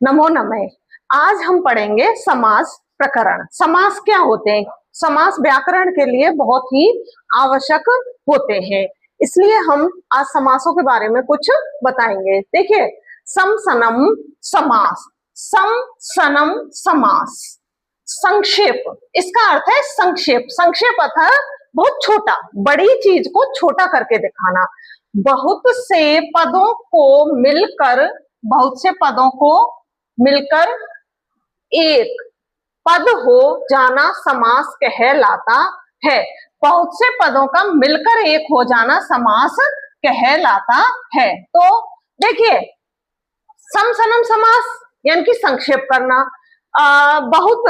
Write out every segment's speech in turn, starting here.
नमो नमः। आज हम पढ़ेंगे समास प्रकरण। समास क्या होते हैं? समास व्याकरण के लिए बहुत ही आवश्यक होते हैं, इसलिए हम आज समासों के बारे में कुछ बताएंगे। देखिए, सम सनम समास, सम सनम समास, संक्षेप, इसका अर्थ है संक्षेप। संक्षेप अर्थ बहुत छोटा, बड़ी चीज को छोटा करके दिखाना। बहुत से पदों को मिलकर, बहुत से पदों को मिलकर एक पद हो जाना समास कहलाता है। बहुत से पदों का मिलकर एक हो जाना समास कहलाता है। तो देखिए, समसनम समास यानी कि संक्षेप करना। बहुत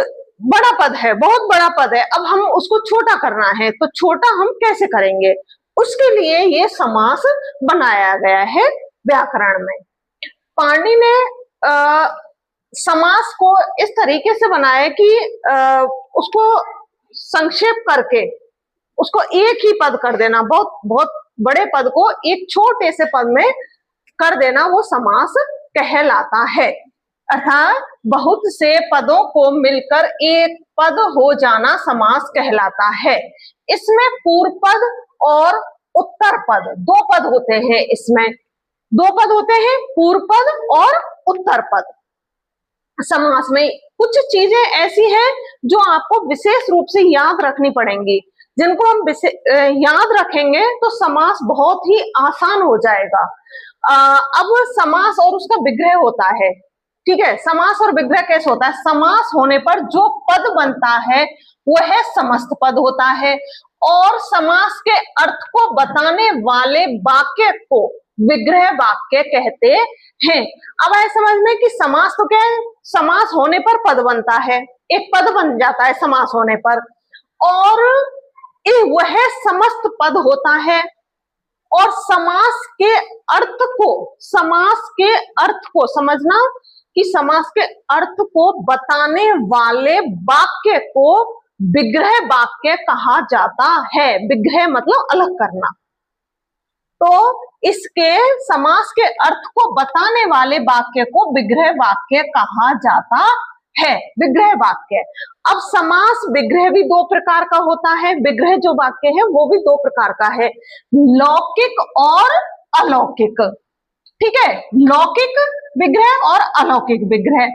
बड़ा पद है, बहुत बड़ा पद है, अब हम उसको छोटा करना है, तो छोटा हम कैसे करेंगे? उसके लिए ये समास बनाया गया है व्याकरण में। पाणिनि ने समास को इस तरीके से बनाया कि उसको संक्षेप करके उसको एक ही पद कर देना, बहुत बहुत बड़े पद को एक छोटे से पद में कर देना, वो समास कहलाता है। अर्थात बहुत से पदों को मिलकर एक पद हो जाना समास कहलाता है। इसमें पूर्व पद और उत्तर पद, दो पद होते हैं। इसमें दो पद होते हैं, पूर्व पद और उत्तर पद। समास में कुछ चीजें ऐसी हैं जो आपको विशेष रूप से याद रखनी पड़ेंगी, जिनको हम याद रखेंगे तो समास बहुत ही आसान हो जाएगा। अब समास और उसका विग्रह होता है, ठीक है। समास और विग्रह कैसे होता है? समास होने पर जो पद बनता है वह समस्त पद होता है, और समास के अर्थ को बताने वाले वाक्य को विग्रह वाक्य कहते हैं। अब आए समझ में कि समास तो क्या है? समास होने पर पद बनता है, एक पद बन जाता है समास होने पर, और वह समस्त पद होता है। और समास के अर्थ को समझना कि समास के अर्थ को बताने वाले वाक्य को विग्रह वाक्य कहा जाता है। विग्रह मतलब अलग करना। तो इसके समास के अर्थ को बताने वाले वाक्य को विग्रह वाक्य कहा जाता है, विग्रह वाक्य। अब समास विग्रह भी दो प्रकार का होता है। विग्रह जो वाक्य है वो भी दो प्रकार का है, लौकिक और अलौकिक, ठीक है। लौकिक विग्रह और अलौकिक विग्रह।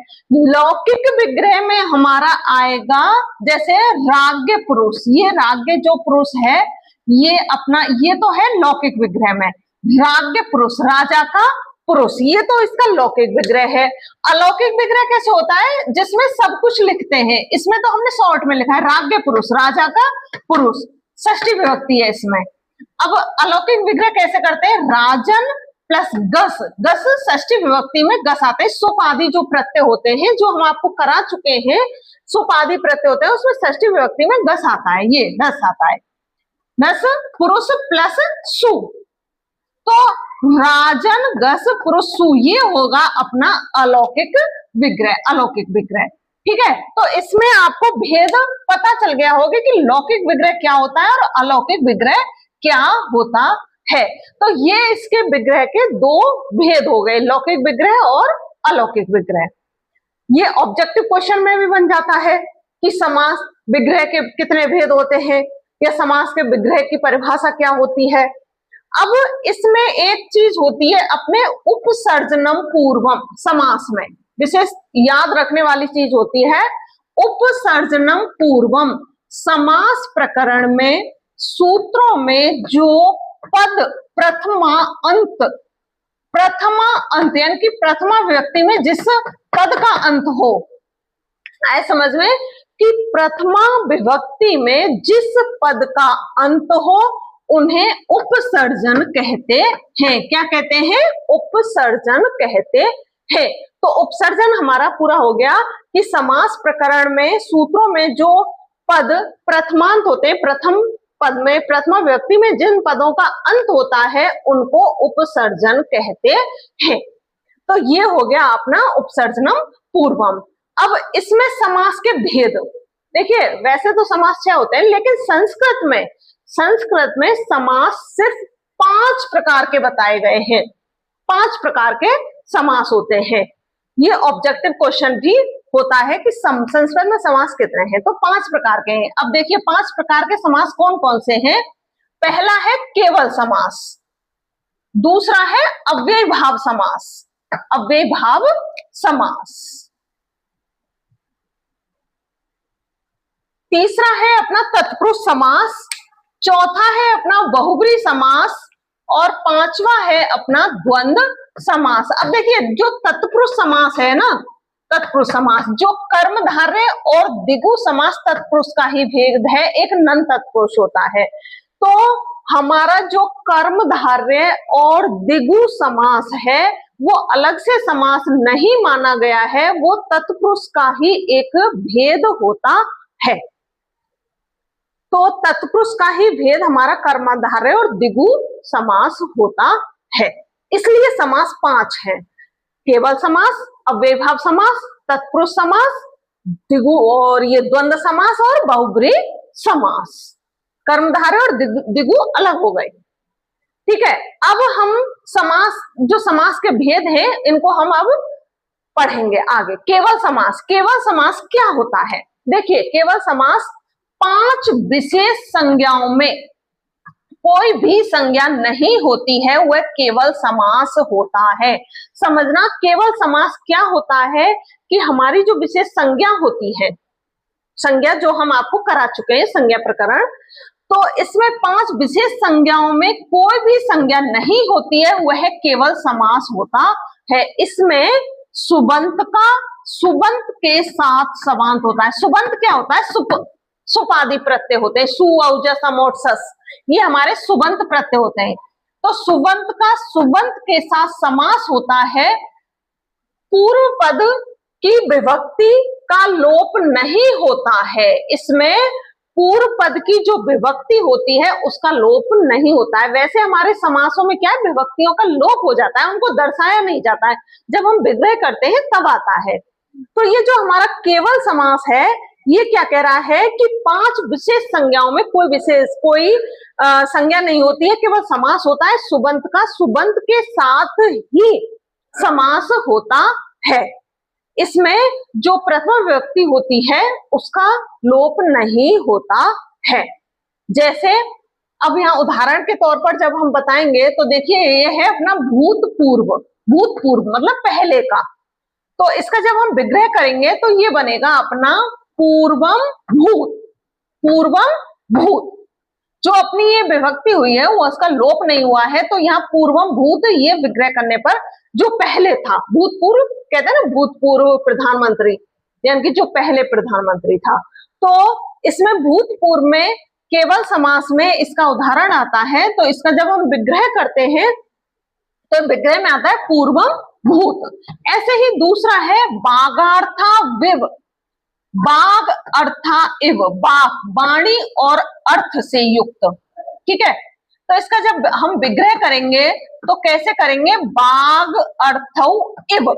लौकिक विग्रह में हमारा आएगा जैसे राज्ञ पुरुष, ये राज्ञ जो पुरुष है ये अपना, ये तो है लौकिक विग्रह में। राज्ञ पुरुष, राजा का पुरुष, ये तो इसका लौकिक विग्रह है। अलौकिक विग्रह कैसे होता है? जिसमें सब कुछ लिखते हैं। इसमें तो हमने शॉर्ट में लिखा है राज्ञ पुरुष, राजा का पुरुष, षष्ठी विभक्ति है इसमें। अब अलौकिक विग्रह कैसे करते हैं? राजन प्लस गस, गस षष्ठी विभक्ति में गस आते हैं। सुप आदि जो प्रत्यय होते हैं, जो हम आपको करा चुके हैं, सुप आदि प्रत्यय होते हैं, उसमें षष्ठी विभक्ति में गस आता है, ये गस आता है। गस पुरुष प्लस सु, तो राजन गस पुरुष सु, ये होगा अपना अलौकिक विग्रह, अलौकिक विग्रह, ठीक है। तो इसमें आपको भेद पता चल गया होगा कि लौकिक विग्रह क्या होता है और अलौकिक विग्रह क्या होता है। तो ये इसके विग्रह के दो भेद हो गए, लौकिक विग्रह और अलौकिक विग्रह। ये ऑब्जेक्टिव क्वेश्चन में भी बन जाता है कि समास विग्रह के कितने भेद होते हैं, या समास के विग्रह की परिभाषा क्या होती है। अब इसमें एक चीज होती है अपने उपसर्जनम पूर्वम, समास में विशेष याद रखने वाली चीज होती है उपसर्जनम पूर्वम। समास प्रकरण में सूत्रों में जो पद प्रथमा अंत यानी कि प्रथमा विभक्ति में जिस पद का अंत हो, आए समझ में कि प्रथमा विभक्ति में जिस पद का अंत हो उन्हें उपसर्जन कहते हैं। क्या कहते हैं? उपसर्जन कहते हैं। तो उपसर्जन हमारा पूरा हो गया कि समास प्रकरण में सूत्रों में जो पद प्रथमांत होते हैं, प्रथम पद में, प्रथमा विभक्ति में जिन पदों का अंत होता है उनको उपसर्जन कहते हैं। तो ये हो गया अपना उपसर्जनम पूर्वम। अब इसमें समास के भेद देखिए, वैसे तो समास 6 होते हैं, लेकिन संस्कृत में समास सिर्फ 5 प्रकार के बताए गए हैं। 5 प्रकार के समास होते हैं। ये ऑब्जेक्टिव क्वेश्चन भी होता है कि संस्कृत में समास कितने हैं, तो 5 प्रकार के हैं। अब देखिए 5 प्रकार के समास कौन कौन से हैं। पहला है केवल समास, दूसरा है अव्यय भाव समास, अव्यय भाव समास, तीसरा है अपना तत्पुरुष समास, चौथा है अपना बहुब्री समास, और पांचवा है अपना द्वंद्व समास। अब देखिए जो तत्पुरुष समास है ना, तत्पुरुष समास जो कर्मधारय और द्विगु समास तत्पुरुष का ही भेद है, एक नन तत्पुरुष होता है। तो हमारा जो कर्मधारय और द्विगु समास है वो अलग से समास नहीं माना गया है, वो तत्पुरुष का ही एक भेद होता है। तो तत्पुरुष का ही भेद हमारा कर्मधारय और द्विगु समास होता है। इसलिए समास 5 है, केवल समास, अव्यय भाव समास, तत्पुरुष समास, द्विगु और ये द्वंद्व समास और बहुब्री समास। कर्मधारय और द्विगु अलग हो गए। ठीक है, अब हम समास, जो समास के भेद हैं इनको हम अब पढ़ेंगे आगे। केवल समास, केवल समास क्या होता है। देखिए केवल समास 5 विशेष संज्ञाओं में कोई भी संज्ञा नहीं होती है, वह केवल समास होता है। समझना केवल समास क्या होता है कि हमारी जो विशेष संज्ञा होती है, संज्ञा जो हम आपको करा चुके हैं संज्ञा प्रकरण, तो इसमें 5 विशेष संज्ञाओं में कोई भी संज्ञा नहीं होती है, वह केवल समास होता है। इसमें सुबंत का सुबंत के साथ समांत होता है। सुबंत क्या होता है, सुपादि प्रत्यय होते हैं, सु औज सम और सस, ये हमारे सुबंत प्रत्यय होते हैं। तो सुबंत का सुबंत के साथ समास होता है। पूर्व पद की विभक्ति का लोप नहीं होता है, इसमें पूर्व पद की जो विभक्ति होती है उसका लोप नहीं होता है। वैसे हमारे समासों में क्या है, विभक्तियों का लोप हो जाता है, उनको दर्शाया नहीं जाता है, जब हम विग्रह करते हैं तब आता है। तो ये जो हमारा केवल समास है ये क्या कह रहा है कि 5 विशेष संज्ञाओं में कोई संज्ञा नहीं होती है, केवल समास होता है। सुबंत का सुबंत के साथ ही समास होता है। इसमें जो प्रथम विभक्ति होती है उसका लोप नहीं होता है। जैसे अब यहाँ उदाहरण के तौर पर जब हम बताएंगे तो देखिए ये है अपना भूतपूर्व, भूतपूर्व मतलब पहले का। तो इसका जब हम विग्रह करेंगे तो ये बनेगा अपना पूर्वम भूत, पूर्वम भूत। जो अपनी ये विभक्ति हुई है वो उसका लोप नहीं हुआ है, तो यहाँ पूर्वम भूत ये विग्रह करने पर जो पहले था, भूतपूर्व कहते हैं ना, भूतपूर्व प्रधानमंत्री, यानी कि जो पहले प्रधानमंत्री था। तो इसमें भूतपूर्व में केवल समास में इसका उदाहरण आता है। तो इसका जब हम विग्रह करते हैं तो विग्रह में आता है पूर्वम भूत। ऐसे ही दूसरा है बागार्था विव, बाग अर्था इव, बाग वाणी और अर्थ से युक्त। ठीक है, तो इसका जब हम विग्रह करेंगे तो कैसे करेंगे, बाग अर्थौ इव,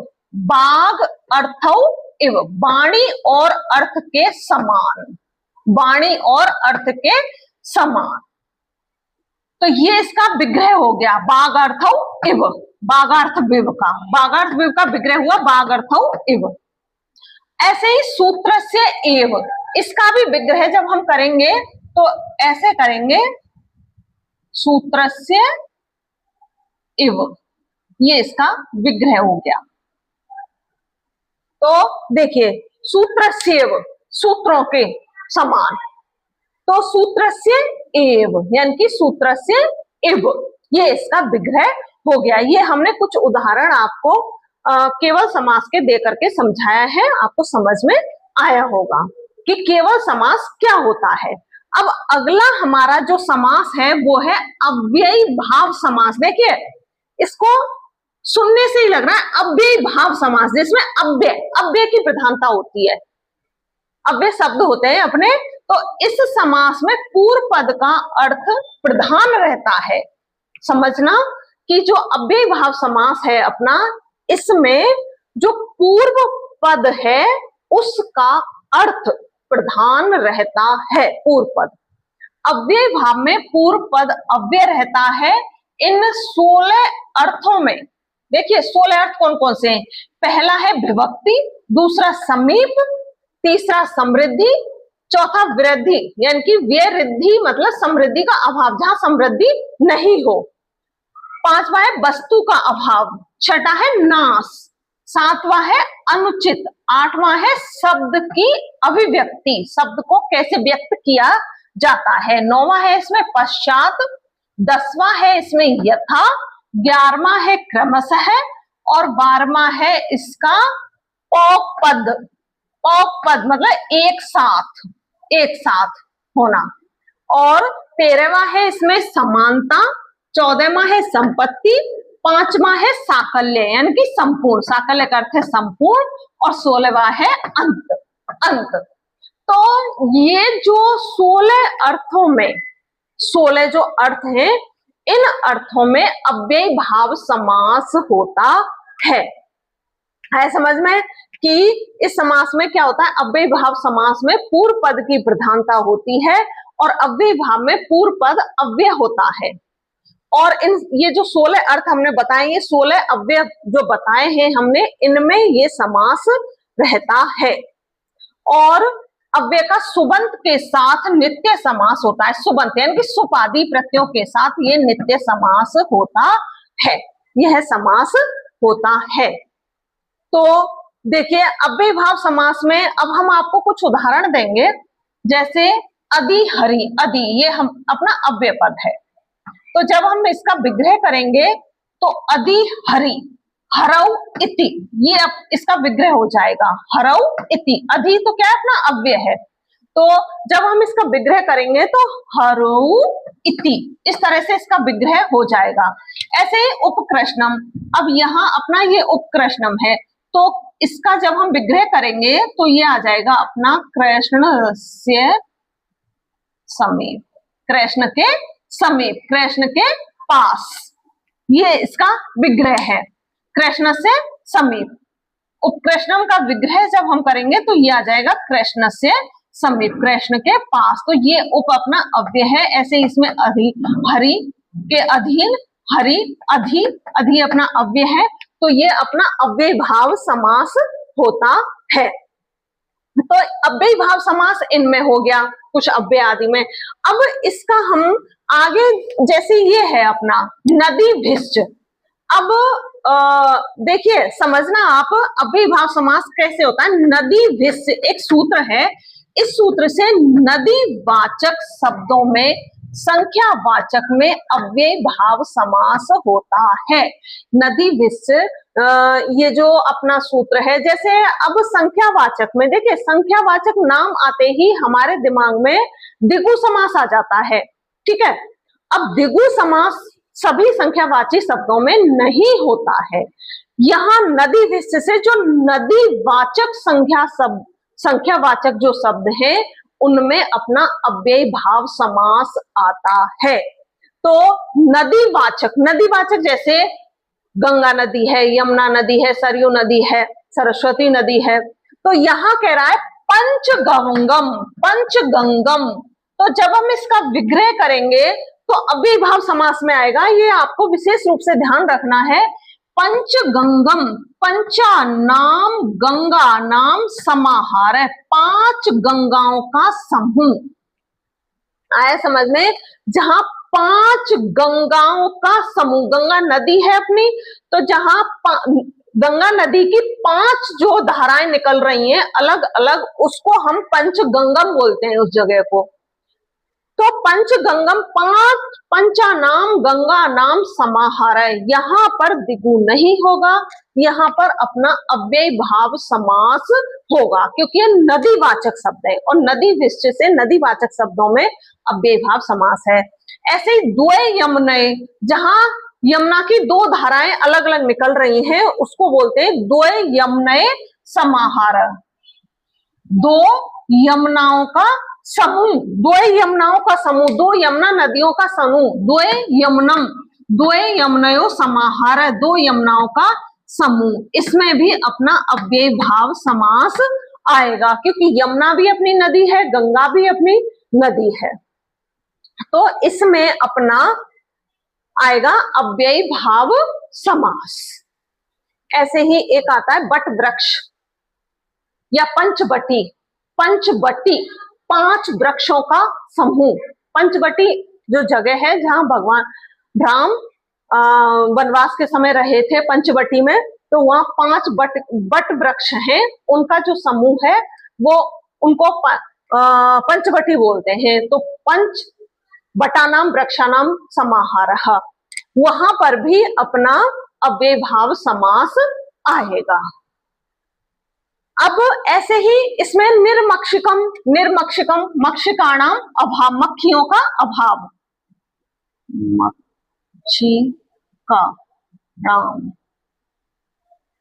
बाग अर्थौ इव, वाणी और अर्थ के समान, वाणी और अर्थ के समान। तो ये इसका विग्रह हो गया बागार्थौ इव, बागार्थ विव का, बागार्थ विव का विग्रह हुआ बागार्थौ इव। ऐसे ही सूत्र से एव, इसका भी विग्रह जब हम करेंगे तो ऐसे करेंगे, सूत्र से इव, ये इसका विग्रह हो गया। तो देखिए सूत्र से एव, सूत्रों के समान, तो सूत्र से एव यानी कि सूत्र से इव, ये इसका विग्रह हो गया। ये हमने कुछ उदाहरण आपको केवल समास के दे करके समझाया है, आपको समझ में आया होगा कि केवल समास क्या होता है। अब अगला हमारा जो समास है वो है अव्ययी भाव समास। देखिए इसको सुनने से ही लग रहा है अव्ययी भाव समास, जिसमें अव्यय, अव्यय की प्रधानता होती है, अव्यय शब्द होते हैं अपने। तो इस समास में पूर्व पद का अर्थ प्रधान रहता है। समझना कि जो अव्ययी भाव समास है अपना, इसमें जो पूर्व पद है उसका अर्थ प्रधान रहता है। पूर्व पद, अव्यय भाव में पूर्व पद अव्यय रहता है। इन 16 अर्थों में देखिए 16 अर्थ कौन कौन से हैं? पहला है विभक्ति, दूसरा समीप, तीसरा समृद्धि, चौथा वृद्धि यानी कि वृद्धि मतलब समृद्धि का अभाव, जहां समृद्धि नहीं हो। पांचवा है वस्तु का अभाव, छठा है नाश, सातवां है अनुचित, आठवां है शब्द की अभिव्यक्ति, शब्द को कैसे व्यक्त किया जाता है, नौवां है इसमें पश्चात, दसवां है इसमें यथा, 11वां है क्रमशः और 12वां है इसका पद। पद मतलब एक साथ होना। और 13वां है इसमें समानता, 14वां है संपत्ति, 5वां है साकल्य यानी कि संपूर्ण, साकल्य का अर्थ है संपूर्ण, और 16वां है अंत। तो ये जो 16 अर्थों में 16 जो अर्थ हैं, इन अर्थों में अव्ययी भाव समास होता है समझ में कि इस समास में क्या होता है? अव्ययी भाव समास में पूर्व पद की प्रधानता होती है और अव्ययी भाव में पूर्व पद अव्यय होता है। और ये जो 16 अर्थ हमने बताए, ये 16 अव्यय जो बताए हैं हमने, इनमें ये समास रहता है। और अव्यय का सुबंत के साथ नित्य समास होता है। सुबंत यानी कि सुपादी प्रत्ययों के साथ ये नित्य समास होता है, यह समास होता है। तो देखिए अव्ययी भाव समास में अब हम आपको कुछ उदाहरण देंगे, जैसे अदि हरि, अदि ये हम अपना अव्यय पद है, तो जब हम इसका विग्रह करेंगे तो अदि हरि, हरौ इति, ये अब इसका विग्रह हो जाएगा, हरौ इति। अधि तो क्या है? अपना अव्यय है, तो जब हम इसका विग्रह करेंगे तो हरौ इति, इस तरह से इसका विग्रह हो जाएगा। ऐसे ही उपकृष्णम, अब यहाँ अपना ये उपकृष्णम है, तो इसका जब हम विग्रह करेंगे तो ये आ जाएगा अपना कृष्णस्य समीप, कृष्ण के समीप, कृष्ण के पास, ये इसका विग्रह है, कृष्ण से समीप। उपकृष्णम का विग्रह जब हम करेंगे तो ये आ जाएगा कृष्ण से समीप, कृष्ण के पास, तो ये उप अपना अव्यय है। ऐसे इसमें अधि, हरि के अधीन, हरि अधि, अधि अपना अव्यय है, तो ये अपना अव्यय भाव समास होता है। तो अव्यय भाव समास इनमें हो गया, कुछ अव्यय आदि में। अब इसका हम आगे, जैसे ये है अपना नदी भिष्ट, अब देखिए समझना आप अव्यय भाव समास कैसे होता है। नदी भिष्ट एक सूत्र है, इस सूत्र से नदी वाचक शब्दों में संख्या वाचक में अव्यय भाव समास होता है। नदी भिष्ट ये जो अपना सूत्र है, जैसे अब संख्या वाचक में देखिए, संख्या वाचक नाम आते ही हमारे दिमाग में द्विगु समास आ जाता है, ठीक है। अब द्विगु समास सभी संख्यावाची शब्दों में नहीं होता है। यहाँ नदी भिष्ट से जो नदी वाचक संख्यावाचक जो शब्द है, उनमें अपना अव्यय भाव समास आता है। तो नदी वाचक जैसे गंगा नदी है, यमुना नदी है, सरयू नदी है, सरस्वती नदी है, तो यहाँ कह रहा है पंचगंगम, तो जब हम इसका विग्रह करेंगे तो अव्यय भाव समास में आएगा, ये आपको विशेष रूप से ध्यान रखना है। पंचगंगम, पंचा नाम, गंगा नाम, समाहार है, 5 गंगाओं का समूह आया समझ में। जहां 5 गंगाओं का समूह, गंगा नदी है अपनी, तो जहां गंगा नदी की 5 जो धाराएं निकल रही हैं अलग अलग, उसको हम पंचगंगम बोलते हैं उस जगह को। तो पंचगंगम, 5 पंचा नाम, गंगा नाम, समाहार है, यहां पर द्विगु नहीं होगा, यहां पर अपना अव्यय भाव समास होगा, क्योंकि ये नदीवाचक शब्द है और नदी भिष्ट से नदीवाचक शब्दों में अव्यय भाव समास है। ऐसे ही द्वय यमुनय, जहां यमुना की 2 धाराएं अलग अलग निकल रही हैं, उसको बोलते हैं द्वय यमुनय समाहार, 2 यमुनाओं का समूह, 2 यमुनाओं का समूह, 2 यमुना नदियों का समूह, द्वय यमुनयो समाहार, 2 यमुनाओं का समूह, इसमें भी अपना अव्यय भाव समास आएगा, क्योंकि यमुना भी अपनी नदी है, गंगा भी अपनी नदी है, तो इसमें अपना आएगा अव्यय भाव समास। ऐसे ही एक आता है बट वृक्ष या पंचवटी। पंचवटी 5 वृक्षों का समूह। पंचवटी जो जगह है जहां भगवान राम वनवास के समय रहे थे पंचवटी में, तो वहां 5 बट वृक्ष हैं, उनका जो समूह है वो उनको पंचवटी बोलते हैं। तो पंच बटानाम वृक्षानाम समाहारः, वहां पर भी अपना अव्ययभाव समास आएगा। अब ऐसे ही इसमें निर्मक्षिकम, निर्मक्षिकम मक्षिकाणाम अभाव, मक्खियों का अभाव,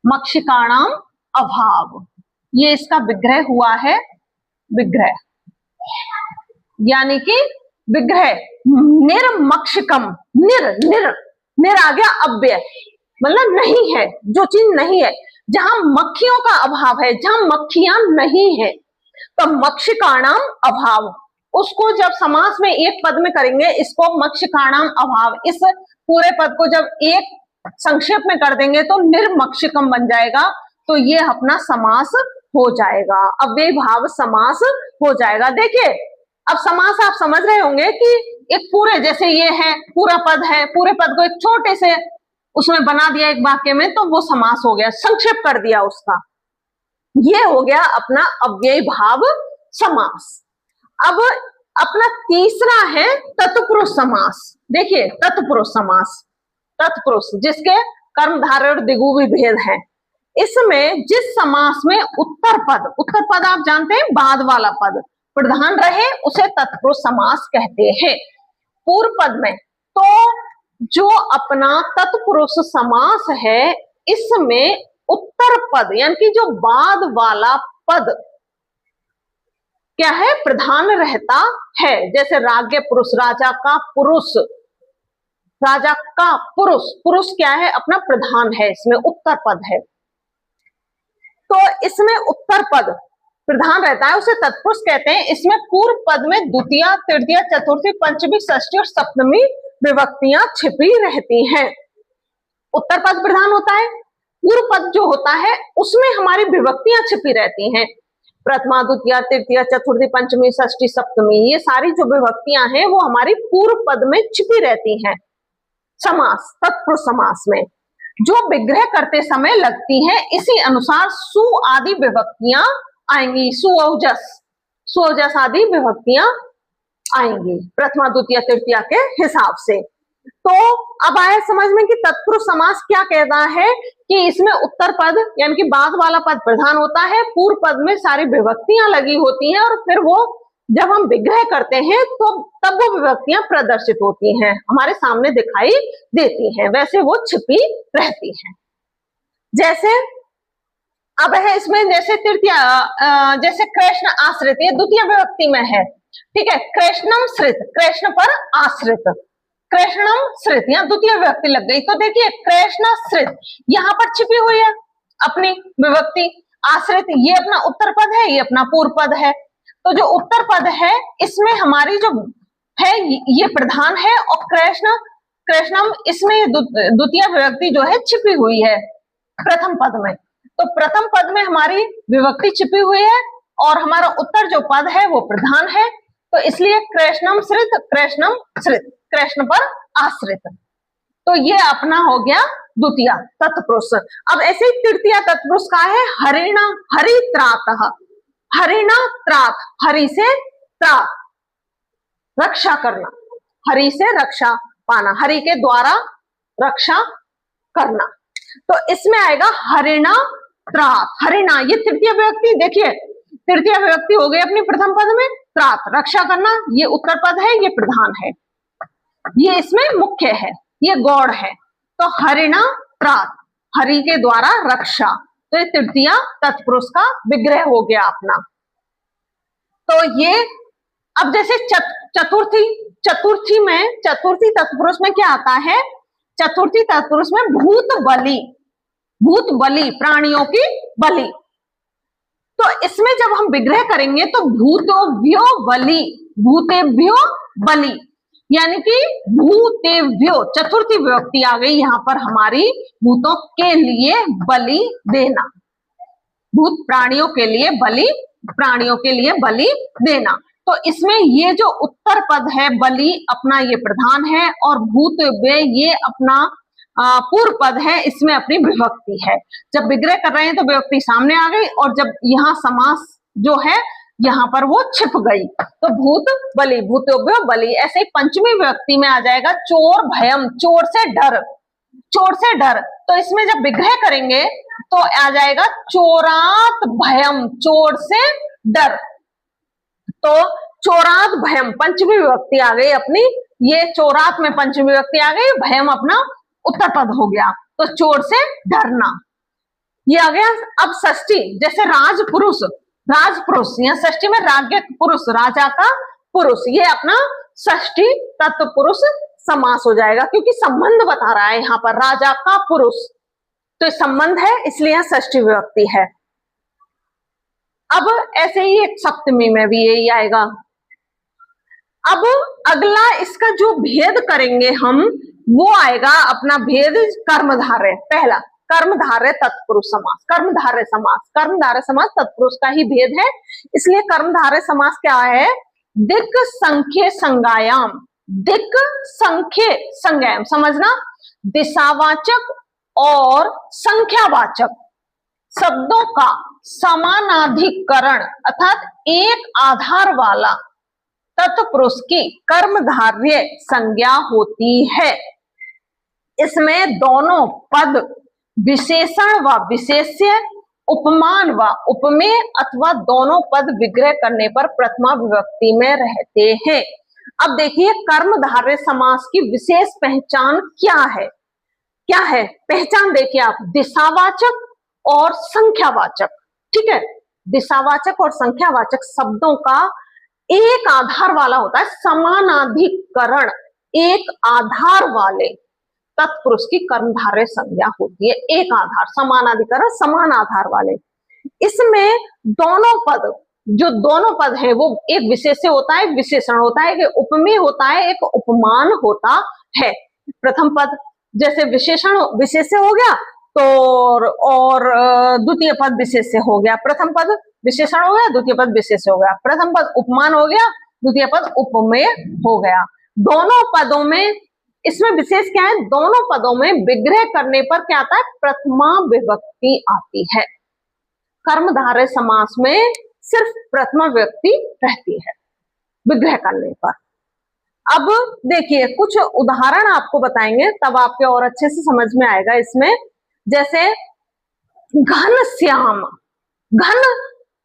मक्षिकाणाम अभाव, ये इसका विग्रह हुआ है। विग्रह यानी कि विग्रह निर्मक्षिकम, निर आ गया अव्यय, मतलब नहीं है, जो चीज नहीं है, जहां मक्खियों का अभाव है, जहां मक्खियां नहीं है, तो मक्षिकाणाम अभाव, उसको जब समास में एक पद में करेंगे, इसको मक्षिकाणाम अभाव, इस पूरे पद को जब एक संक्षेप में कर देंगे तो निर्मक्षिकम बन जाएगा। तो ये अपना समास हो जाएगा, अव्ययभाव समास हो जाएगा। देखिए अब समास आप समझ रहे होंगे कि एक पूरे, जैसे ये है पूरा पद है, पूरे पद को एक छोटे से उसमें बना दिया एक वाक्य में, तो वो समास हो गया, संक्षेप कर दिया उसका, ये हो गया अपना अव्ययभाव समास। अब अपना तीसरा है तत्पुरुष समास। देखिए तत्पुरुष समास, तत्पुरुष जिसके कर्मधारय और दिगु भी भेद है, इसमें जिस समास में उत्तर पद आप जानते हैं बाद वाला पद प्रधान रहे उसे तत्पुरुष समास कहते हैं। पूर्व पद में तो जो अपना तत्पुरुष समास है, इसमें उत्तर पद यानी कि जो बाद वाला पद क्या है, प्रधान रहता है। जैसे राज्ञ पुरुष, राजा का पुरुष, राजा का पुरुष, पुरुष क्या है, अपना प्रधान है, इसमें उत्तर पद है। तो इसमें उत्तर पद प्रधान रहता है, उसे तत्पुरुष कहते हैं। इसमें पूर्व पद में द्वितीय, तृतीय, चतुर्थी, पंचमी, षष्ठी और सप्तमी विभक्तियां छिपी रहती हैं। उत्तर पद प्रधान होता है, पूर्व पद जो होता है उसमें हमारी विभक्तियां छिपी रहती हैं। प्रथमा, द्वितीय, तृतीय, चतुर्थी, पंचमी, षष्ठी, सप्तमी, ये सारी जो विभक्तियां हैं वो हमारी पूर्व पद में छिपी रहती हैं। समास, तत्पुरुष समास में जो विग्रह करते समय लगती है, इसी अनुसार सु आदि विभक्तियां आएंगी। सुओजस आदि विभक्तियां आएंगी प्रथमा, द्वितीय, तृतीय के हिसाब से। तो अब आए समझ में कि तत्पुरुष समास क्या कहता है कि इसमें उत्तर पद यानी कि बाद वाला पद प्रधान होता है, पूर्व पद में सारी विभक्तियां लगी होती हैं, और फिर वो जब हम विग्रह करते हैं तो तब वो विभक्तियां प्रदर्शित होती हैं, हमारे सामने दिखाई देती हैं, वैसे वो छिपी रहती हैं। जैसे अब है इसमें जैसे तृतीय, जैसे कृष्ण आश्रित, ये द्वितीय विभक्ति में है, ठीक है। कृष्णम श्रित, कृष्ण पर आश्रित, कृष्णम श्रित, यहाँ द्वितीय विभक्ति लग गई। तो देखिए कृष्ण श्रित यहाँ पर छिपी हुई है अपनी विभक्ति, आश्रित ये अपना उत्तर पद है, ये अपना पूर्व पद है। तो जो उत्तर पद है इसमें हमारी जो है ये प्रधान है, और कृष्णम इसमें द्वितीय विभक्ति जो है छिपी हुई है प्रथम पद में। तो प्रथम पद में हमारी विभक्ति छिपी हुई है और हमारा उत्तर जो पद है वो प्रधान है, तो इसलिए कृष्णम श्रित, कृष्णम श्रित, कृष्ण पर आश्रित। तो ये अपना हो गया द्वितीय तत्पुरुष। अब ऐसे ही तृतीय तत्पुरुष का है हरिणा, हरित्रातः, हरिणा त्रात, हरि से त्रात, रक्षा करना, हरि से रक्षा पाना, हरि के द्वारा रक्षा करना। तो इसमें आएगा हरिणा त्रात, हरिणा ये तृतीय विभक्ति, देखिए तृतीय विभक्ति हो गई अपनी प्रथम पद में, त्रात रक्षा करना ये उत्तर पद है, ये प्रधान है, ये इसमें मुख्य है, ये गौड़ है। तो हरिणा त्रात, हरि के द्वारा रक्षा, तो ये तृतीय तत्पुरुष का विग्रह हो गया अपना। तो ये अब जैसे चतुर्थी में, चतुर्थी तत्पुरुष में क्या आता है, चतुर्थी तत्पुरुष में भूत बलि, भूत बलि प्राणियों की बलि। तो इसमें जब हम विग्रह करेंगे तो भूतोभ्यो बलि, भूतेभ्यो बलि, यानी कि भूतेभ्यो, चतुर्थी विभक्ति आ गई यहाँ पर हमारी, भूतों के लिए बलि देना, भूत प्राणियों के लिए बलि, प्राणियों के लिए बलि देना। तो इसमें ये जो उत्तर पद है बलि अपना ये प्रधान है, और भूतेभ्य ये अपना पूर्व पद है, इसमें अपनी विभक्ति है। जब विग्रह कर रहे हैं तो विभक्ति सामने आ गई, और जब यहाँ समास जो है यहाँ पर वो छिप गई, तो भूत बलि, भूतेभ्यो बलि। ऐसे ही पंचमी विभक्ति में आ जाएगा चोर भयम, चोर से डर, चोर से डर। तो इसमें जब विग्रह करेंगे तो आ जाएगा चोरात भयम, चोर से डर। तो चोरात भयम पंचमी विभक्ति आ गई अपनी, ये चोरात में पंचमी विभक्ति आ गई, भयम अपना उत्तर पद हो गया, तो चोर से डरना ये आ गया। अब षष्ठी, जैसे राजपुरुष, राजपुरुष, यहाँ षष्ठी में राज्ञ पुरुष, राजा का पुरुष, ये अपना षष्ठी तत्पुरुष समास हो जाएगा, क्योंकि संबंध बता रहा है यहाँ पर राजा का पुरुष, तो संबंध है इसलिए यहाँ षष्ठी विभक्ति है। अब ऐसे ही एक सप्तमी में भी यही आएगा। अब अगला इसका जो भेद करेंगे हम, वो आएगा अपना भेद कर्मधारय। पहला कर्मधारय तत्पुरुष समास, कर्मधारय समास, कर्मधारय समास तत्पुरुष का ही भेद है, इसलिए कर्मधारय समास क्या है, दिक् संख्य संज्ञायाम, दिक् संख्य संज्ञायाम, समझना, दिशावाचक और संख्यावाचक शब्दों का समानाधिकरण अर्थात एक आधार वाला तत्पुरुष की कर्मधारय संज्ञा होती है। इसमें दोनों पद विशेषण व विशेष्य, उपमान व उपमेय अथवा दोनों पद विग्रह करने पर प्रथमा विभक्ति में रहते हैं। अब देखिए कर्मधारय समास की विशेष पहचान क्या है, क्या है पहचान, देखिए आप, दिशावाचक और संख्यावाचक, ठीक है, दिशावाचक और संख्यावाचक शब्दों का एक आधार वाला होता है, समानाधिकरण, एक आधार वाले तत्पुरुष की कर्मधारय संज्ञा होती है, एक आधार, समानाधिकरण, समान आधार वाले। इसमें दोनों पद, जो दोनों पद है वो एक विशेष्य होता है, एक विशेषण होता है, एक उपमेय होता है, एक उपमान होता है। प्रथम पद जैसे विशेषण विशेष्य हो गया तो, और द्वितीय पद विशेष्य हो गया, प्रथम पद विशेषण हो गया, द्वितीय पद विशेष्य हो गया, प्रथम पद उपमान हो गया, द्वितीय पद उपमेय हो गया। दोनों पदों में, इसमें विशेष क्या है, दोनों पदों में विग्रह करने पर क्या आता है, प्रथमा विभक्ति आती है। कर्मधारय समास में सिर्फ प्रथमा विभक्ति रहती है विग्रह करने पर। अब देखिए कुछ उदाहरण आपको बताएंगे, तब आपके और अच्छे से समझ में आएगा इसमें। जैसे घन श्याम, घन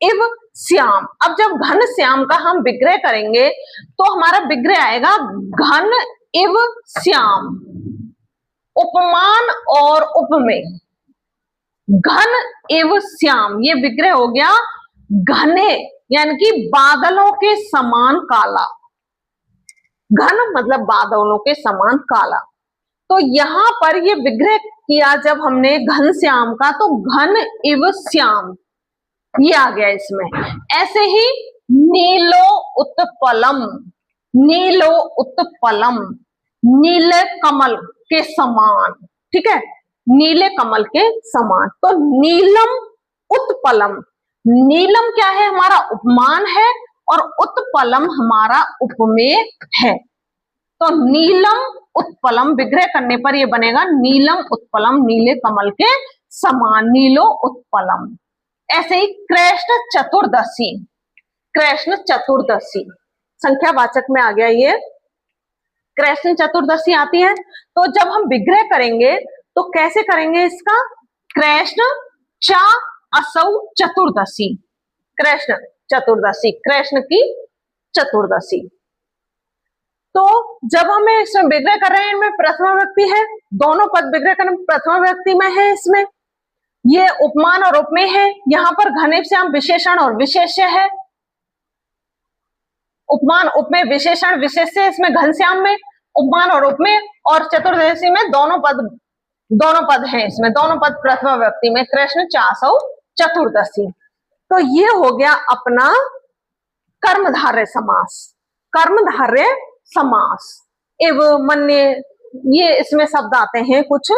इव श्याम। अब जब घन श्याम का हम विग्रह करेंगे तो हमारा विग्रह आएगा घन इव श्याम, उपमान और उपमेय। घन इव श्याम ये विग्रह हो गया घने, यानी कि बादलों के समान काला, घन मतलब बादलों के समान काला। तो यहां पर ये विग्रह किया जब हमने घन श्याम का, तो घन इव श्याम ये आ गया इसमें। ऐसे ही नीलो उत्पलम, नीलो उत्पलम, नीले कमल के समान, ठीक है, नीले कमल के समान। तो नीलम उत्पलम, नीलम क्या है, हमारा उपमान है, और उत्पलम हमारा उपमेय है। तो नीलम उत्पलम विग्रह करने पर यह बनेगा नीलम उत्पलम, नीले कमल के समान, नीलो उत्पलम। ऐसे ही कृष्ण चतुर्दशी, कृष्ण चतुर्दशी संख्यावाचक में आ गया, ये कृष्ण चतुर्दशी आती है। तो जब हम विग्रह करेंगे तो कैसे करेंगे इसका, कृष्ण चा असौ चतुर्दशी, कृष्ण चतुर्दशी, कृष्ण की चतुर्दशी। तो जब हमें इसमें विग्रह कर रहे हैं, इनमें प्रथमा विभक्ति है, दोनों पद विग्रह करने प्रथमा विभक्ति में है, इसमें ये उपमान और उपमेय है। यहाँ पर घने श्याम विशेषण और विशेष्य है, उपमान उपमेय विशेषण विशेष्य, इसमें घनश्याम में उपमान और उपमेय, और चतुर्दशी में दोनों पद हैं, इसमें दोनों पद प्रथमा विभक्ति में, कृष्ण चासौ चतुर्दशी। तो ये हो गया अपना कर्मधारय समास, कर्मधारय समास। एव, मन्य, ये इसमें शब्द आते हैं कुछ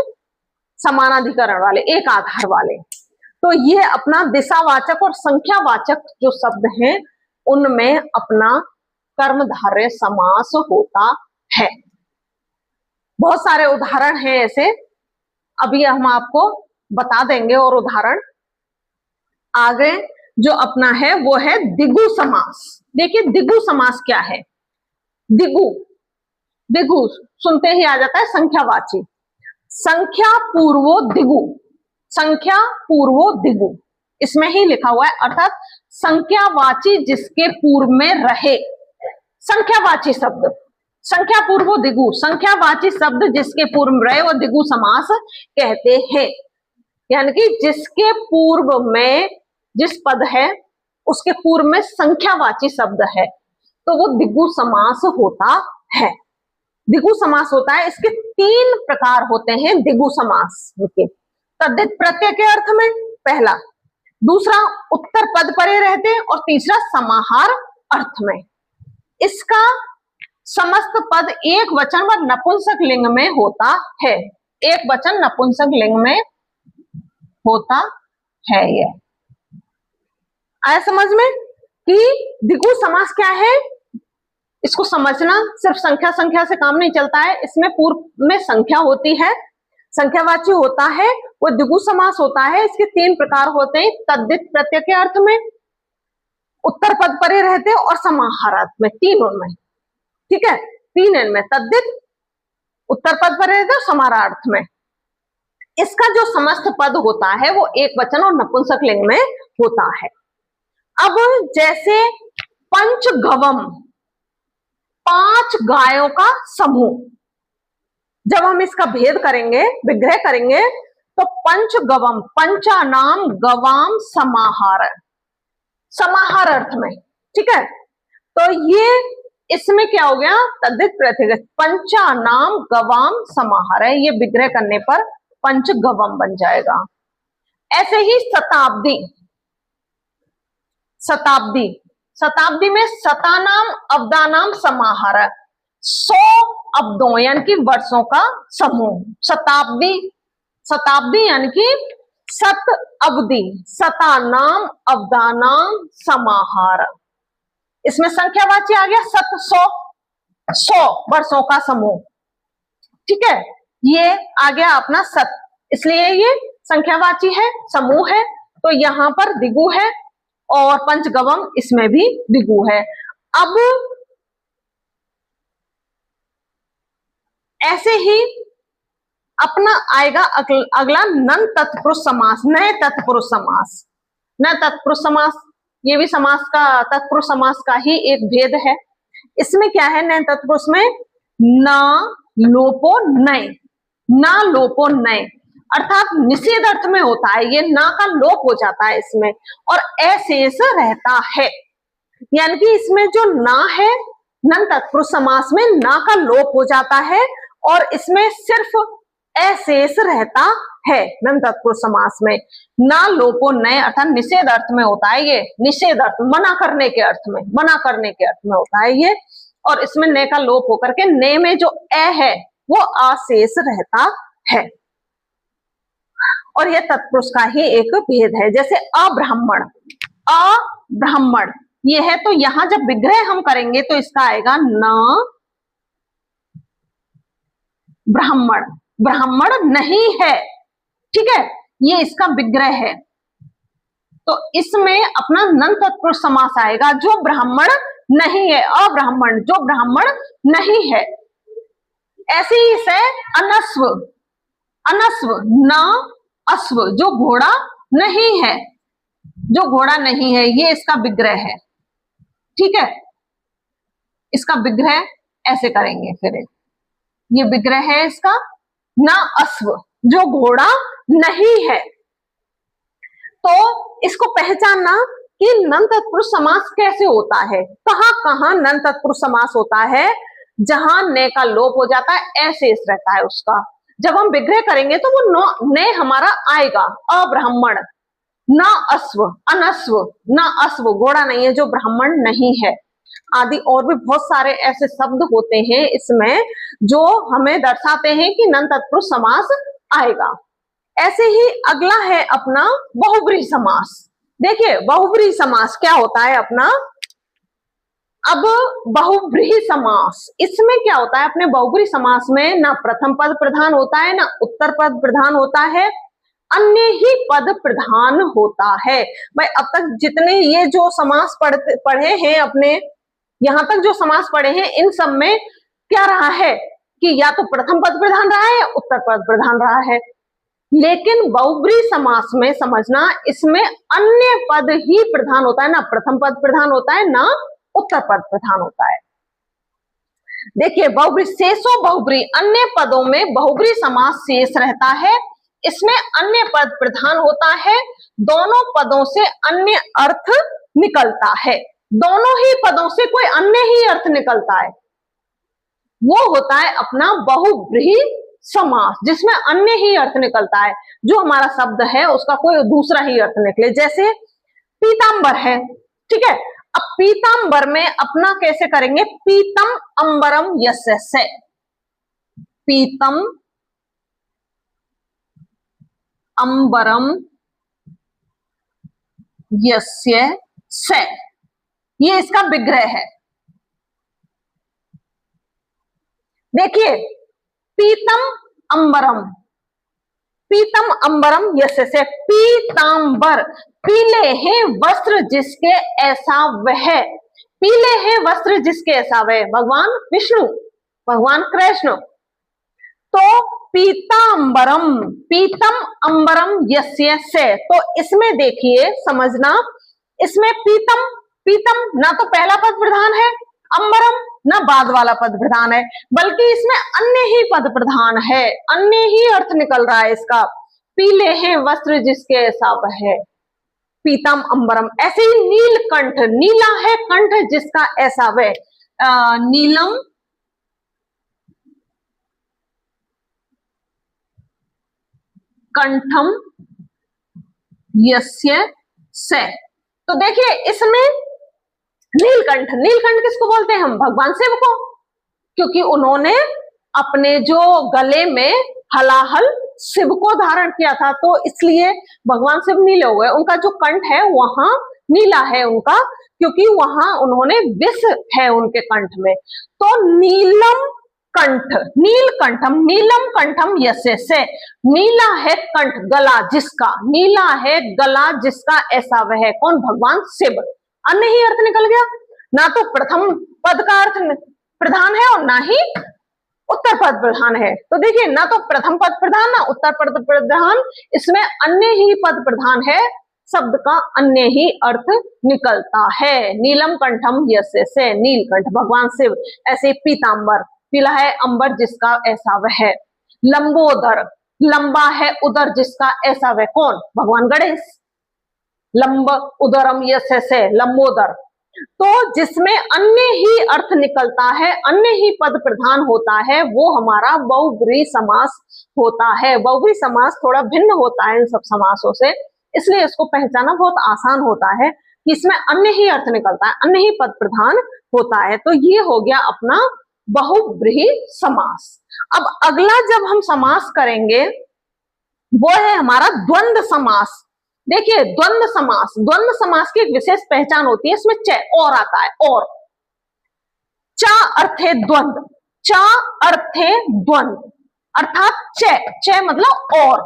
समानाधिकरण वाले, एक आधार वाले। तो ये अपना दिशावाचक और संख्यावाचक जो शब्द हैं उनमें अपना कर्मधारय समास होता है। बहुत सारे उदाहरण हैं ऐसे, अभी हम आपको बता देंगे। और उदाहरण आगे जो अपना है वो है दिगु समास। देखिए दिगु समास क्या है। दिगु, दिगु सुनते ही आ जाता है संख्यावाची, संख्या पूर्वो दिगु, संख्या पूर्वो दिगु इसमें ही लिखा हुआ है, अर्थात संख्यावाची जिसके पूर्व में रहे, संख्यावाची शब्द, संख्या पूर्वो दिगु, संख्यावाची शब्द जिसके पूर्व में रहे वो दिगु समास कहते हैं। यानी कि जिसके पूर्व में जिस पद है उसके पूर्व में संख्यावाची शब्द है तो वो दिगु समास होता है। दिगु समास होता है। इसके 3 प्रकार होते हैं दिगु समास के। तद्धित प्रत्यय के अर्थ में पहला, दूसरा उत्तर पद परे रहते और तीसरा समाहार अर्थ में। इसका समस्त पद एक वचन व नपुंसक लिंग में होता है, एक वचन नपुंसक लिंग में होता है। ये आया समझ में कि दिगु समास क्या है। इसको समझना, सिर्फ संख्या संख्या से काम नहीं चलता है, इसमें पूर्व में संख्या होती है, संख्यावाची होता है, वो दिगु समास होता है। इसके 3 प्रकार होते हैं, तद्धित प्रत्यय के अर्थ में, उत्तर पद परे रहते और समाहार अर्थ में, 3 उनमें, ठीक है, 3 इनमें, तद्धित, उत्तर पद परे रहते और समाहार अर्थ में। इसका जो समस्त पद होता है वो एक वचन और नपुंसक लिंग में होता है। अब जैसे पंचगवम, 5 गायों का समूह, जब हम इसका भेद करेंगे, विग्रह करेंगे तो पंचगवम, पंचा नाम गवाम समाहार, समाहार अर्थ में, ठीक है। तो ये इसमें क्या हो गया, तद्धित प्रत्यय, पंचा नाम गवाम समाहार है, ये विग्रह करने पर पंचगवम बन जाएगा। ऐसे ही शताब्दी, शताब्दी, शताब्दी में शतानाम अब्दानाम समाहार, 100 अब्दों यानी कि वर्षों का समूह। शताब्दी, शताब्दी यानी कि शत अवधि, शतानाम अब्दानाम समाहार, इसमें संख्यावाची आ गया शत, 100 वर्षों का समूह, ठीक है। ये आ गया अपना शत, इसलिए ये संख्यावाची है, समूह है, तो यहां पर दिगु है और पंचगवम इसमें भी दिगु है। अब ऐसे ही अपना आएगा अगला नन तत्पुरुष समास, नए तत्पुरुष समास। न तत्पुरुष समास, ये भी समास का, तत्पुरुष समास का ही एक भेद है। इसमें क्या है, नए तत्पुरुष में न लोपो नए, ना लोपो नए, अर्थात निषेध अर्थ में होता है, ये ना का लोप हो जाता है इसमें और अशेष रहता है। यानी कि इसमें जो ना है नन तत्पुरुष समास में ना का लोप हो जाता है और इसमें सिर्फ अशेष रहता है। नन तत्पुरुष समास में ना लोपो नए अर्थात निषेध अर्थ में होता है, ये निषेध अर्थ, मना करने के अर्थ में, मना करने के अर्थ में होता है ये, और इसमें ने का लोप होकर के ने में जो ए है वो अशेष रहता है। और यह तत्पुरुष का ही एक भेद है। जैसे अब्राह्मण, अब्राह्मण ये है, तो यहां जब विग्रह हम करेंगे तो इसका आएगा न ब्राह्मण, ब्राह्मण नहीं है, ठीक है, ये इसका विग्रह है। तो इसमें अपना नन तत्पुरुष समास आएगा, जो ब्राह्मण नहीं है, अब्राह्मण जो ब्राह्मण नहीं है। ऐसे ही से अनस्व, अनस्व न अश्व जो घोड़ा नहीं है, जो घोड़ा नहीं है, ये इसका विग्रह है, ठीक है। इसका विग्रह ऐसे करेंगे, फिर ये विग्रह है इसका, न अश्व जो घोड़ा नहीं है। तो इसको पहचानना कि नन तत्पुरुष समास कैसे होता है, कहां कहां नन तत्पुरुष समास होता है, जहां ने का लोप हो जाता है, अशेष रहता है उसका। जब हम विग्रह करेंगे तो वो ने हमारा आएगा, अब्राह्मण, न अश्व, अनश्व, न अश्व घोड़ा नहीं है, जो ब्राह्मण नहीं है। आदि और भी बहुत सारे ऐसे शब्द होते हैं इसमें जो हमें दर्शाते हैं कि नन तत्पुरुष समास आएगा। ऐसे ही अगला है अपना बहुब्रीहि समास। देखिए बहुब्रीहि समास क्या होता है अपना। अब बहुब्रीहि समास, इसमें क्या होता है, अपने बहुब्रीहि समास में ना प्रथम पद प्रधान होता है, ना उत्तर पद प्रधान होता है, अन्य ही पद प्रधान होता है। भाई अब तक जितने ये जो समास पढ़े हैं अपने, यहां तक जो समास पढ़े हैं, इन सब में क्या रहा है कि या तो प्रथम पद प्रधान रहा है या उत्तर पद प्रधान रहा है। लेकिन बहुब्रीहि समास में समझना, इसमें अन्य पद ही प्रधान होता है, ना प्रथम पद प्रधान होता है ना उत्तर पद प्रधान होता है। देखिए बहुब्रीहि, शेषो बहुब्रीहि, अन्य पदों में बहुब्रीहि समास शेष रहता है, इसमें अन्य पद प्रधान होता है, दोनों पदों से अन्य अर्थ निकलता है। दोनों ही पदों से कोई अन्य ही अर्थ निकलता है, वो होता है अपना बहुब्रीहि समास, जिसमें अन्य ही अर्थ निकलता है, जो हमारा शब्द है उसका कोई दूसरा ही अर्थ निकले। जैसे पीतांबर है, ठीक है, अब पीतांबर में अपना कैसे करेंगे, पीतम अंबरम यस्य से, पीतम अंबरम यस्य से, ये इसका विग्रह है। देखिए पीतम अंबरम, पीतम अंबरम यस्य से, पीतांबर, पीले हैं वस्त्र जिसके ऐसा वह, पीले हैं वस्त्र जिसके ऐसा वह, भगवान विष्णु, भगवान कृष्ण। तो पीतांबरम, पीतम अंबरम यस्य से, तो इसमें देखिए समझना, इसमें पीतम, पीतम ना तो पहला पद प्रधान है, अंबरम ना बाद वाला पद प्रधान है, बल्कि इसमें अन्य ही पद प्रधान है, अन्य ही अर्थ निकल रहा है इसका। पीले हैं वस्त्र जिसके ऐसा वह, पीतम अंबरम। ऐसे ही नीलकंठ, नीला है कंठ जिसका ऐसा वह, नीलम कंठम यस्य से। तो देखिए इसमें नीलकंठ, नीलकंठ किसको बोलते हैं हम, भगवान शिव को, क्योंकि उन्होंने अपने जो गले में हलाहल शिव को धारण किया था, तो इसलिए भगवान शिव नीले हो गए। उनका जो कंठ है वहां नीला है उनका, क्योंकि वहां उन्होंने विष है उनके कंठ में। तो नीलम कंठ, नीलकंठम, नीलम कंठम यस्य से, नीला है कंठ गला जिसका, नीला है गला जिसका ऐसा वह, कौन, भगवान शिव। अन्य ही अर्थ निकल गया, ना तो प्रथम पद का अर्थ प्रधान है और ना ही उत्तर पद प्रधान है। तो देखिए ना तो प्रथम पद प्रधान ना उत्तर पद प्रधान, इसमें अन्य ही पद प्रधान है, शब्द का अन्य ही अर्थ निकलता है। नीलम कंठम यस्य से, नीलकंठ भगवान शिव। ऐसे पीतांबर, पीला है अंबर जिसका ऐसा वह, लंबोदर, लंबा है उदर जिसका ऐसा वह, कौन, भगवान गणेश। लंब उदरम यस्य से, लंबोदर। तो जिसमें अन्य ही अर्थ निकलता है, अन्य ही पद प्रधान होता है, वो हमारा बहुब्रीहि समास होता है। बहुब्रीहि समास थोड़ा भिन्न होता है इन सब समासों से, इसलिए इसको पहचाना बहुत आसान होता है कि इसमें अन्य ही अर्थ निकलता है, अन्य ही पद प्रधान होता है। तो ये हो गया अपना बहुब्रीहि समास। अब अगला जब हम समास करेंगे वो है हमारा द्वंद्व समास। देखिए द्वंद्व समास, द्वंद्व समास की एक विशेष पहचान होती है, इसमें च और आता है, और चा अर्थे द्वंद्व, चा अर्थे द्वंद्व, अर्थात च मतलब और,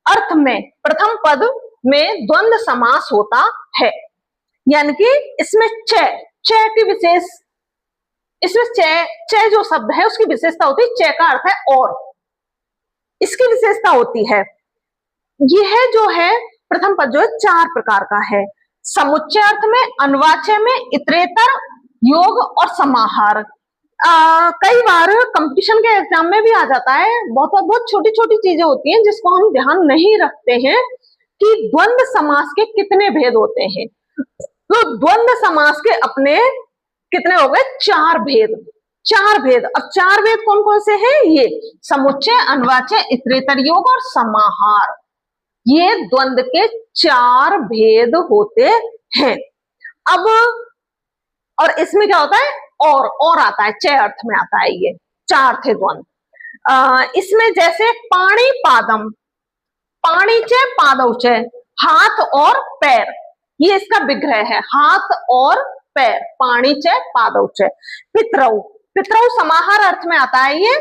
अर्थ में प्रथम पद में द्वंद्व समास होता है। यानी कि इसमें च की विशेष, इसमें च जो शब्द है उसकी विशेषता होती है, च का अर्थ है और, इसकी विशेषता होती है। यह जो है प्रथम पद जो है चार प्रकार का है, समुच्चय अर्थ में, अनवाच्य में, इतरेतर, योग और समाहार। कई बार कंपटीशन के एग्जाम में भी आ जाता है, बहुत छोटी छोटी चीजें होती हैं जिसको हम ध्यान नहीं रखते हैं कि द्वंद्व समास के कितने भेद होते हैं। तो द्वंद्व समास के अपने कितने हो गए, चार भेद, चार भेद। अब चार भेद कौन कौन से हैं, ये समुच्चय, अनवाच्य, इतरेतर, योग और समाहार, ये द्वंद्व के चार भेद होते हैं। अब और इसमें क्या होता है, और आता है, चे अर्थ में आता है, ये चार थे द्वंद। इसमें जैसे पाणी पादम, पाणी चे पादौ चे, हाथ और पैर, ये इसका विग्रह है, हाथ और पैर, पाणी चे पादौ चे। पितरौ, पितरौ समाहार अर्थ में आता है ये,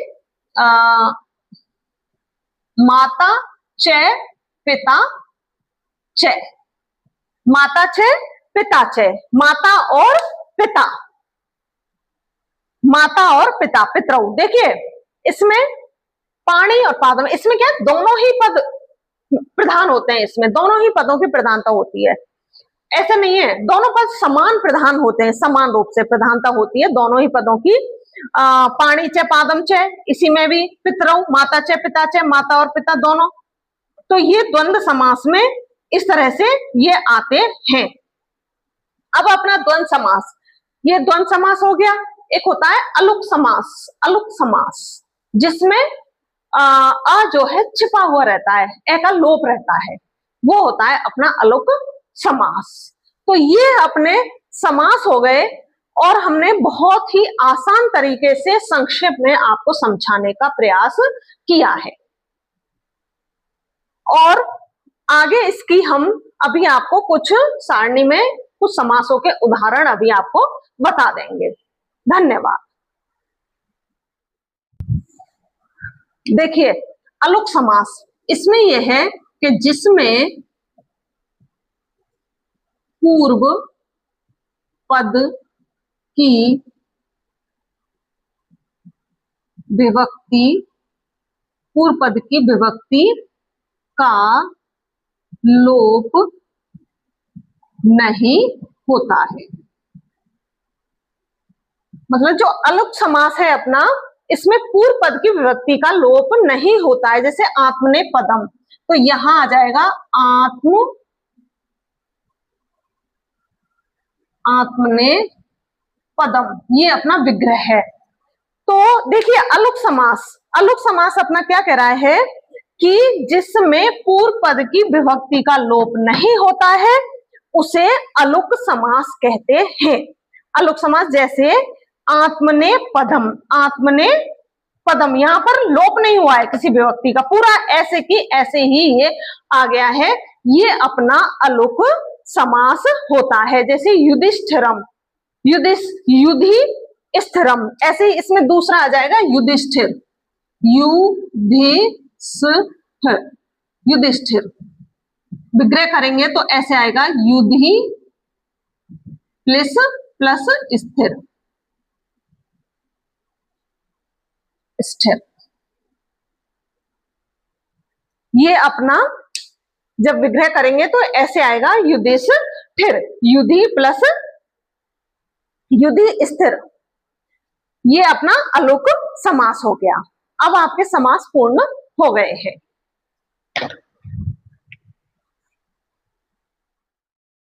माता चे पिता चे, माता चे पिता चे, माता और पिता, माता और पिता, पितरौ। देखिए इसमें पाणी और पादम, इसमें क्या है, दोनों ही पद प्रधान होते हैं, इसमें दोनों ही पदों की प्रधानता होती है। ऐसा नहीं है, दोनों पद समान प्रधान होते हैं, समान रूप से प्रधानता होती है दोनों ही पदों की। पाणी चे पादम चे, इसी में भी पितरौ, माता चे पिता चे, माता और पिता दोनों। तो ये द्वंद्व समास में इस तरह से ये आते हैं। अब अपना द्वंद्व समास, ये द्वंद्व समास हो गया। एक होता है अलुक समास, अलुक समास जिसमें अ जो है छिपा हुआ रहता है, ए का लोप रहता है, वो होता है अपना अलुक समास। तो ये अपने समास हो गए और हमने बहुत ही आसान तरीके से संक्षेप में आपको समझाने का प्रयास किया है। और आगे इसकी हम अभी आपको कुछ सारणी में कुछ समासों के उदाहरण अभी आपको बता देंगे। धन्यवाद। देखिए अलुक समास, इसमें यह है कि जिसमें पूर्व पद की विभक्ति, पूर्व पद की विभक्ति का लोप नहीं होता है। मतलब जो अलुक समास है अपना, इसमें पूर्व पद की विभक्ति का लोप नहीं होता है। जैसे आत्मने पदम, तो यहां आ जाएगा आत्म, आत्मने पदम, ये अपना विग्रह है। तो देखिए अलुक समास, अलुक समास अपना क्या कह रहा है कि जिसमें पूर्व पद की विभक्ति का लोप नहीं होता है उसे अलुक समास कहते हैं। अलुक समास जैसे आत्मने पदम, आत्मने पदम, यहां पर लोप नहीं हुआ है किसी विभक्ति का, पूरा ऐसे की ऐसे ही ये आ गया है, ये अपना अलुक समास होता है। जैसे युधिष्ठिरम, युधि स्थिरम, ऐसे ही इसमें दूसरा आ जाएगा युधिष्ठिर, युधिष्ठिर, विग्रह करेंगे तो ऐसे आएगा युधि प्लस प्लस स्थिर, स्थिर। ये अपना जब विग्रह करेंगे तो ऐसे आएगा युधिष्ठिर, युधि प्लस युधि स्थिर, ये अपना अलुक समास हो गया। अब आपके समास पूर्ण हो गए हैं।